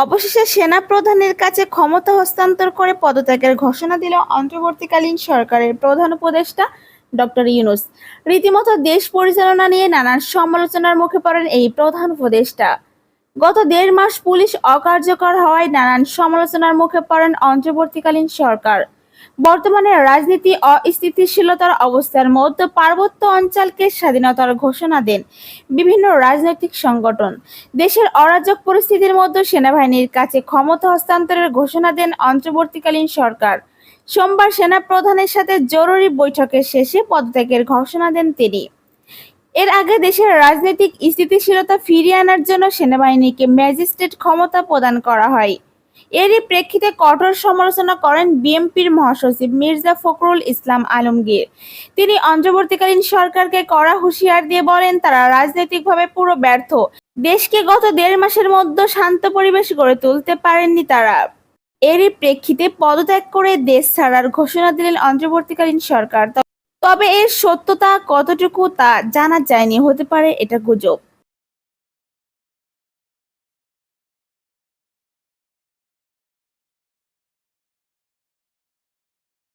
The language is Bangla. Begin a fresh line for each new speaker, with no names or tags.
অবশেষে সেনা প্রধানের কাছে ক্ষমতা হস্তান্তর করে পদত্যাগের ঘোষণা দিল অন্তর্বর্তীকালীন সরকারের প্রধান উপদেষ্টা ডক্টর ইউনূস। রীতিমতো দেশ পরিচালনা নিয়ে নানান সমালোচনার মুখে পড়েন এই প্রধান উপদেষ্টা। গত ১.৫ মাস পুলিশ অকার্যকর হওয়ায় নানান সমালোচনার মুখে পড়েন অন্তর্বর্তীকালীন সরকার। বর্তমানে রাজনীতি অস্থিতিশীলতার অবস্থার মধ্যে পার্বত্য অঞ্চলকে স্বাধীনতার ঘোষণা দেন বিভিন্ন রাজনৈতিক সংগঠন। দেশের অরাজক পরিস্থিতির মধ্যে সেনাবাহিনীর কাছে ক্ষমতা হস্তান্তরের ঘোষণা দেন অন্তর্বর্তীকালীন সরকার। সোমবার সেনা প্রধানের সাথে জরুরি বৈঠকের শেষে পদত্যাগের ঘোষণা দেন তিনি। এর আগে দেশের রাজনৈতিক স্থিতিশীলতা ফিরিয়ে আনার জন্য সেনাবাহিনীকে ম্যাজিস্ট্রেট ক্ষমতা প্রদান করা হয়। এরই প্রেক্ষিতে কঠোর সমালোচনা করেন বিএনপির মহাসচিব মির্জা ফখরুল ইসলাম আলমগীর। তিনি অন্তর্বর্তীকালীন সরকারকে কড়া হুঁশিয়ার দিয়ে বলেন, তারা রাজনৈতিকভাবে পুরো ব্যর্থ। দেশকে গত ১.৫ মাসের মধ্যে শান্ত পরিবেশ গড়ে তুলতে পারেননি তারা। এরই প্রেক্ষিতে পদত্যাগ করে দেশ ছাড়ার ঘোষণা দিলেন অন্তর্বর্তীকালীন সরকার। তবে এর সত্যতা কতটুকু তা জানা যায়নি, হতে পারে এটা গুজব।